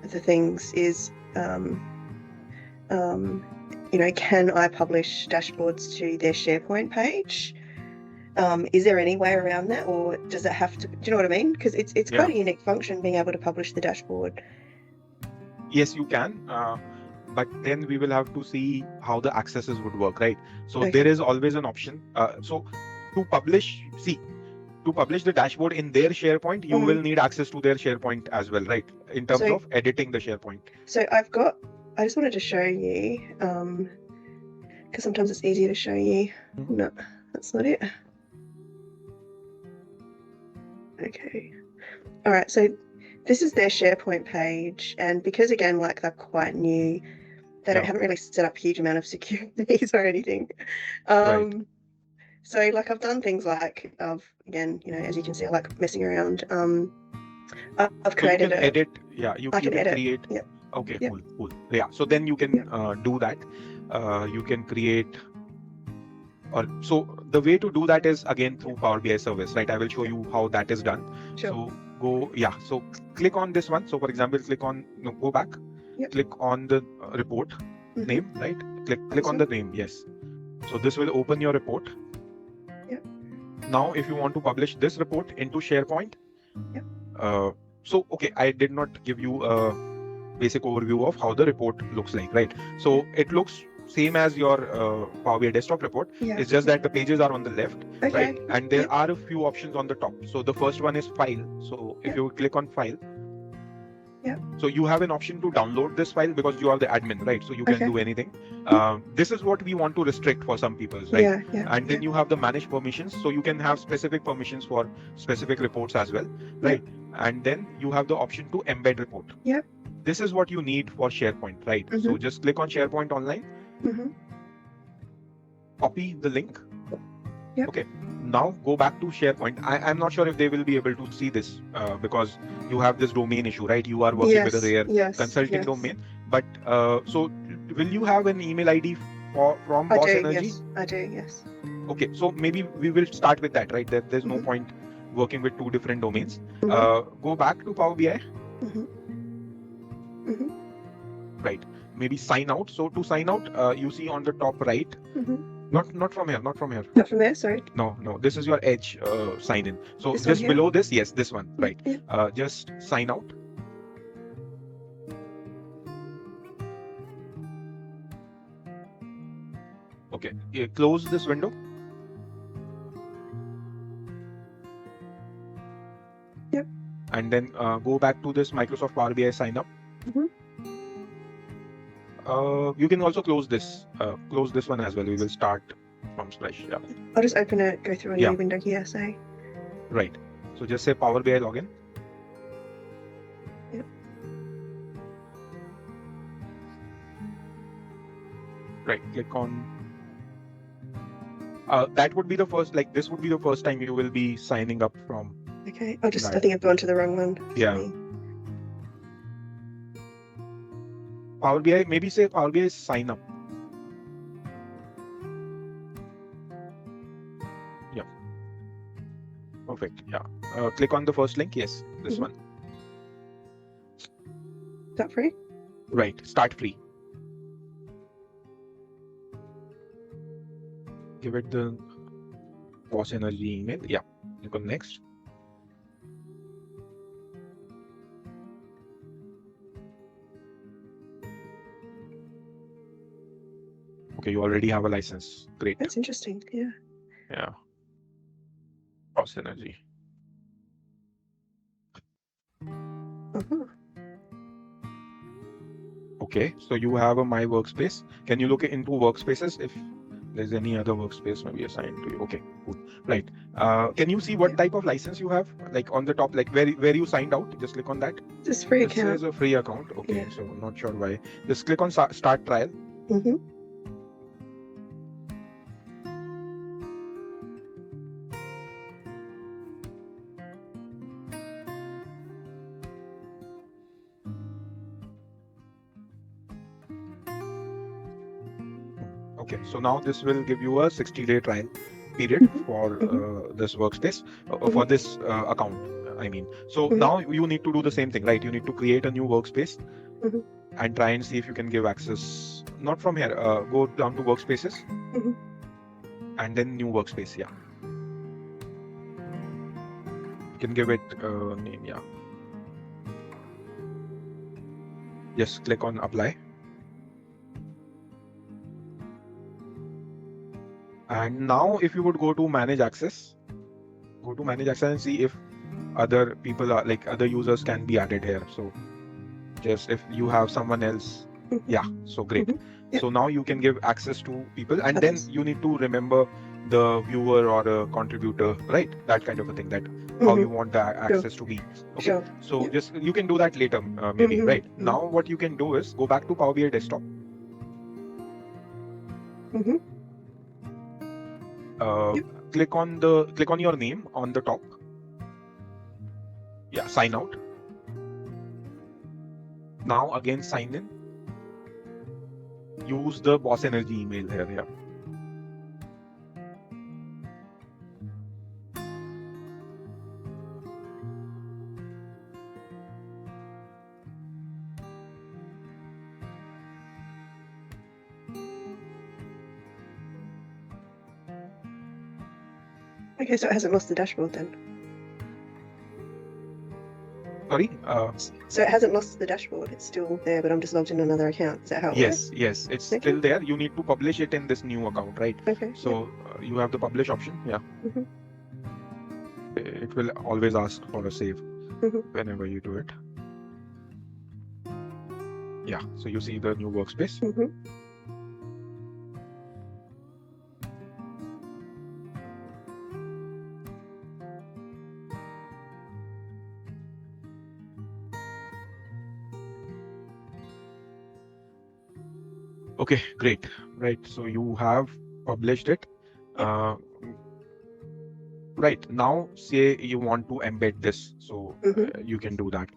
of the things is, can I publish dashboards to their SharePoint page? Is there any way around that, or does it have to? Do you know what I mean? Because it's quite a unique function, being able to publish the dashboard. Yes, you can, but then we will have to see how the accesses would work, right? So Okay. there is always an option. So to publish the dashboard in their SharePoint, you will need access to their SharePoint as well, right? In terms of editing the SharePoint. So I just wanted to show you, because sometimes it's easier to show you. No, that's not it. Okay. All right. So this is their SharePoint page, and because again, like, they're quite new, they haven't really set up a huge amount of securities or anything. Right. So like, I've done things like, again, as you can see, I like messing around. I've created you can create. Yep. Okay, yep. Cool. Yeah. So then you can do that. You can create. So the way to do that is again through Power BI service, right? I will show you how that is done. Sure. So so click on this one. So for example, go back, click on the report name, right? Click on the name. Yes. So this will open your report. Yep. Now, if you want to publish this report into SharePoint, okay, I did not give you a basic overview of how the report looks like, right? So it looks same as your Power BI desktop report. It's just that the pages are on the left, right? And there are a few options on the top. So the first one is file. So if you click on file, so you have an option to download this file because you are the admin, right? So you can do anything. This is what we want to restrict for some people, right? And then you have the manage permissions. So you can have specific permissions for specific reports as well, right? And then you have the option to embed report. This is what you need for SharePoint, right? So just click on SharePoint Online. Copy the link. Okay. Now go back to SharePoint. I'm not sure if they will be able to see this because you have this domain issue, right? You are working with a rare consulting domain. But so will you have an email ID from Boss Energy? Yes, I do. Yes. Okay. So maybe we will start with that, right? There's no point working with two different domains. Go back to Power BI. Right. Maybe sign out. So to sign out, you see on the top right. Not from here. Not from there. Sorry. No. This is your Edge sign in. So this just below this, yes, this one, right? Just sign out. Okay. Close this window. Yep. And then go back to this Microsoft Power BI sign up. You can also close this one as well. We will start from scratch. Yeah. I'll just open it, go through a new window here, say. Right. So just say Power BI login. Yep. Right. Click on. That would be the first. Like this would be the first time you will be signing up from. Okay. I think I've gone to the wrong one. Yeah. Power BI, maybe say Power BI sign up. Yeah. Perfect. Yeah. Click on the first link. Yes, this one. Start free? Right. Start free. Give it the Boss Energy email. Yeah. Click on next. Okay, you already have a license. Great. That's interesting. Yeah. Yeah. Boss Energy. Okay, so you have a My Workspace. Can you look into workspaces if there's any other workspace maybe assigned to you? Okay, cool. Right. Can you see what type of license you have? Like on the top, like where you signed out? Just click on that. Just free account. This is a free account. Okay, so not sure why. Just click on Start Trial. Okay, so now this will give you a 60-day trial period for this workspace, for this account. I mean. So now you need to do the same thing, right? You need to create a new workspace and try and see if you can give access, not from here, go down to workspaces and then new workspace, yeah. You can give it a name, yeah. Just click on apply. And now if you would go to manage access, and see if other people are like other users can be added here. So just if you have someone else, yeah, so great. So now you can give access to people, and then you need to remember the viewer or a contributor, right? That kind of a thing, that how you want the access to be. Okay, so just you can do that later, maybe, right? Now what you can do is go back to Power BI desktop. Click on your name on the top. Yeah, sign out. Now again sign in. Use the Boss Energy email here. Yeah. Okay, so it hasn't lost the dashboard then. Sorry? So it hasn't lost the dashboard. It's still there, but I'm just logged in another account. Is that how it works? Yes, it's still there. You need to publish it in this new account, right? Okay. So you have the publish option. Yeah. It will always ask for a save whenever you do it. Yeah. So you see the new workspace. Okay, great. Right. So you have published it. Right. Now say you want to embed this. So you can do that.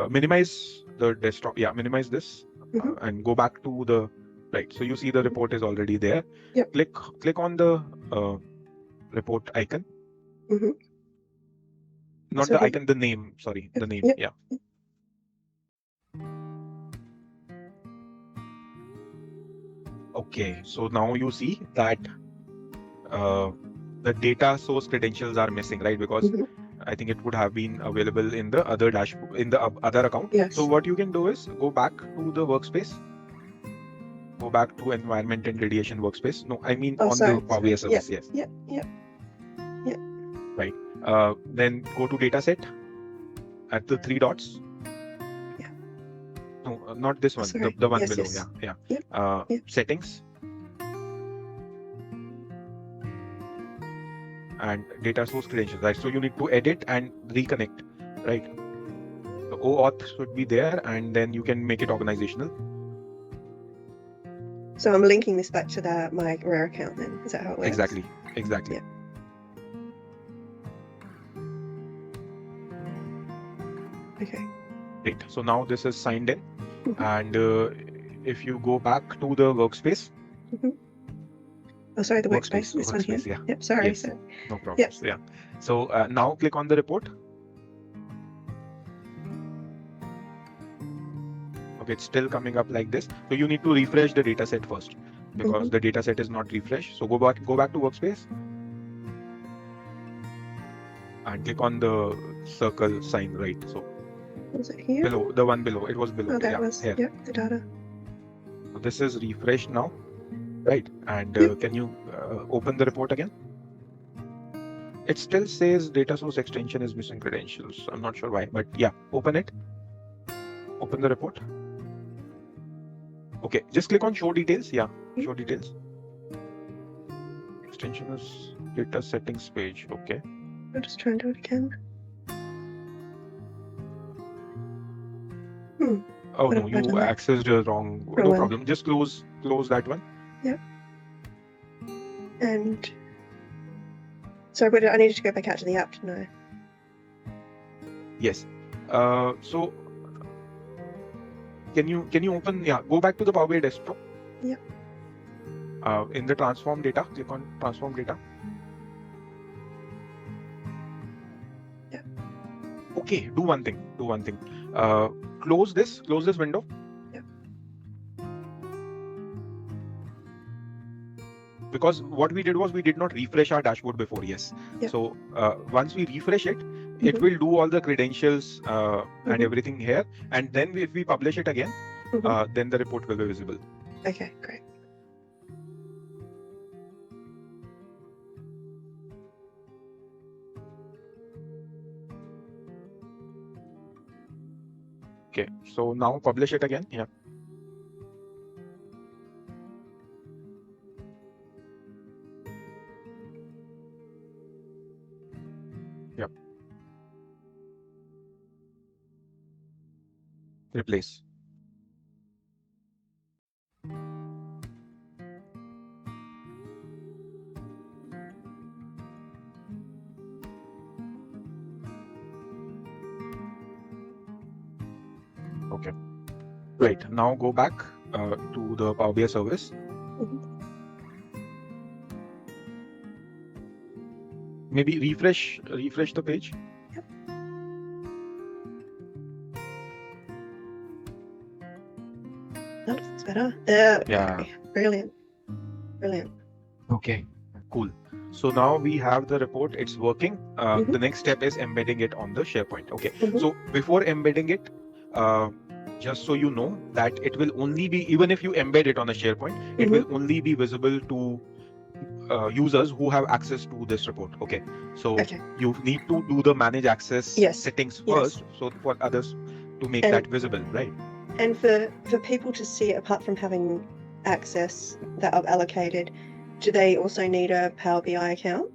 Minimize the desktop. Yeah, minimize this and go back to the right. So you see the report is already there. Click on the report icon. Not the icon, the name. Sorry, the name. Yeah. Okay, so now you see that the data source credentials are missing, right? Because I think it would have been available in the other dashboard, in the other account. So what you can do is go back to the workspace, go back to environment and radiation workspace. No, I mean on the Power BI service. Yes. Right. Then go to dataset at the 3 dots. No, not this one. The one below. Yeah. Settings. And data source credentials, right? So you need to edit and reconnect, right? The OAuth should be there, and then you can make it organizational. So I'm linking this back to my Rare account then. Is that how it works? Exactly. Yeah. Okay. Great. So now this is signed in, and if you go back to the workspace. Oh, sorry, the workspace. This one here. Yeah. Yep. Sorry. Yes. No problem. Yep. Yeah. So now click on the report. Okay, it's still coming up like this. So you need to refresh the data set first because the data set is not refreshed. So go back to workspace and click on the circle sign, right? So was it here? Below, the one below. It was below. Oh, that was here. Yep, the data. So this is refreshed now. Right, and can you open the report again? It still says data source extension is missing credentials. I'm not sure why, but yeah, open it. Open the report. Okay, just click on show details. Yeah, show details. Extension is data settings page. Okay. I'll just try and do it again. Oh no, you accessed the wrong. No problem. Just close that one. Yep. And sorry, but I needed to go back out to the app, didn't I? Yes. So can you open? Yeah, go back to the Power BI desktop. Yeah. In the transform data, click on transform data. Yeah. Okay, do one thing. Close this window. Yeah. Because what we did was we did not refresh our dashboard before. Yes. Yeah. So once we refresh it, it will do all the credentials and everything here. And then if we publish it again, then the report will be visible. Okay, great. Okay, so now publish it again. Yeah. Yep. Replace. Okay. Right. Now go back to the Power BI service. Maybe refresh the page. Yep. That looks better. Yeah. Okay. Brilliant. Okay. Cool. So now we have the report. It's working. The next step is embedding it on the SharePoint. Okay. So before embedding it, just so you know that it will only be, even if you embed it on a SharePoint, it will only be visible to users who have access to this report. Okay. So you need to do the manage access settings first, so for others to make that visible, right? And for people to see it, apart from having access that I've allocated, do they also need a Power BI account?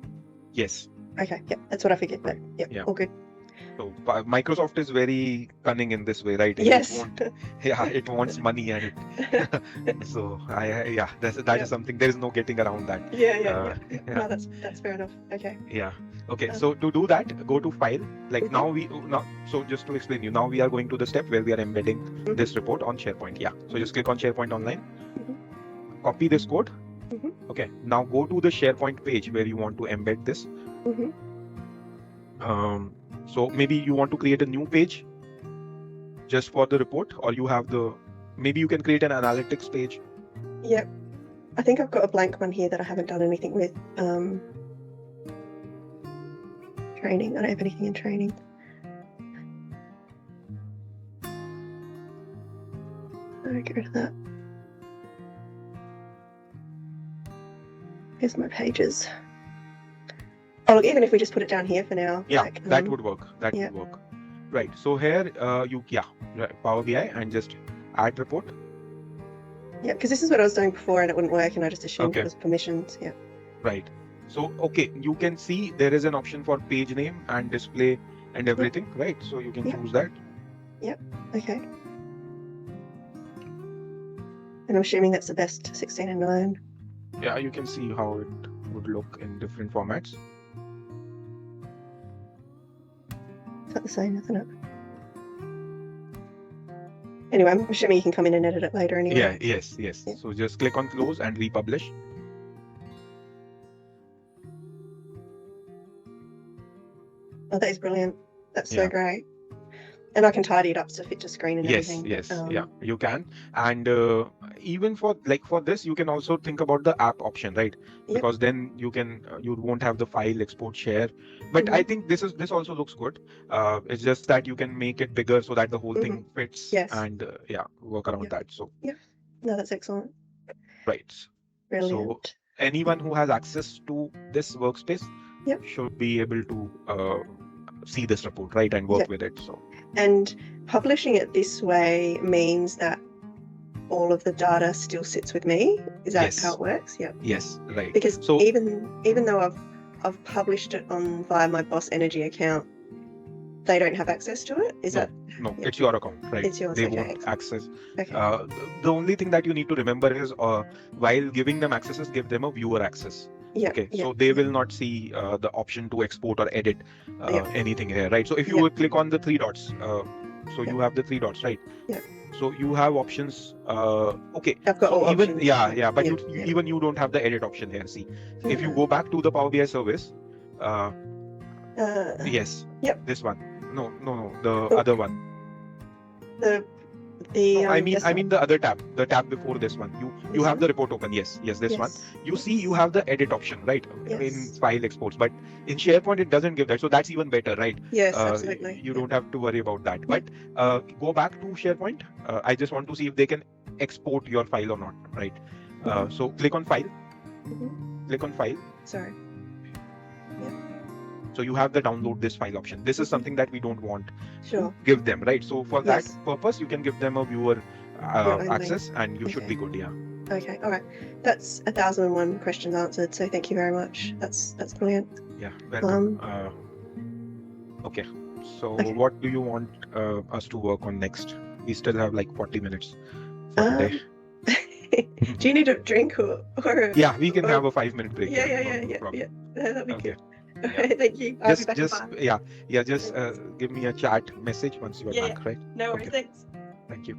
Yes. Okay. Yeah, that's what I figured. But yeah, all good. So Microsoft is very cunning in this way, right? Yes. It wants money and it. So that is something. There is no getting around that. Yeah. No, that's fair enough. Okay. Yeah. Okay. So to do that, go to File. Like so just to explain you, now we are going to the step where we are embedding this report on SharePoint. Yeah. So just click on SharePoint Online. Copy this code. Okay. Now go to the SharePoint page where you want to embed this. So maybe you want to create a new page just for the report, or you have maybe you can create an analytics page. Yep. I think I've got a blank one here that I haven't done anything with. Training. I don't have anything in training. I'll get rid of that. Here's my pages. Oh, look, even if we just put it down here for now. Yeah, that would work. That would work. Right. So here, Power BI and just add report. Yeah, because this is what I was doing before and it wouldn't work, and I just assumed it was permissions. Yeah. Right. So, okay, you can see there is an option for page name and display and everything, right? So you can choose that. Yep. Okay. And I'm assuming that's the best 16 and 9. Yeah, you can see how it would look in different formats. Is that the same, isn't it? Anyway, I'm assuming you can come in and edit it later anyway. Yeah, yes. Yeah. So just click on close and republish. Oh, that is brilliant. That's so great. And I can tidy it up to fit to screen and everything. Yes, you can. And even for this, you can also think about the app option, right? Because then you won't have the file export share. But I think this also looks good. It's just that you can make it bigger so that the whole thing fits and work around that. So no, that's excellent. Right. Brilliant. So anyone who has access to this workspace should be able to see this report, right, and work with it. So. And publishing it this way means that all of the data still sits with me. Is that how it works? Yeah. Yes, right. Because even though I've published it via my Boss Energy account, they don't have access to it. No, it's your account, right? It's yours. They won't access. Okay. The only thing that you need to remember is while giving them accesses, give them a viewer access. So they will not see the option to export or edit anything here, right? So if you click on the 3 dots, so you have the 3 dots, right? Yeah. So you have options. I've got all even options. But even you don't have the edit option here. See, if you go back to the Power BI service, Yes. Yep. This one. No. The other one. The No, I mean the other tab, the tab before this one. You have one? the report open. Yes, this one. You see, you have the edit option, right? In file exports, but in SharePoint it doesn't give that. So that's even better, right? Yes, absolutely. You don't have to worry about that. But go back to SharePoint. I just want to see if they can export your file or not, right? So click on file. Click on file. Sorry. So you have the download this file option. This is something that we don't want to give them, right? So for that purpose, you can give them a viewer access and you should be good. Yeah. Okay. All right. That's 1,001 questions answered. So thank you very much. That's brilliant. Yeah. Welcome. Okay. So what do you want us to work on next? We still have like 40 minutes for today. Do you need a drink or yeah, we can have a 5-minute break. Yeah. That'd be good. Yeah. Thank you. I'll be back in 5. Just give me a chat message once you're back, right? No worries. Thanks. Thank you.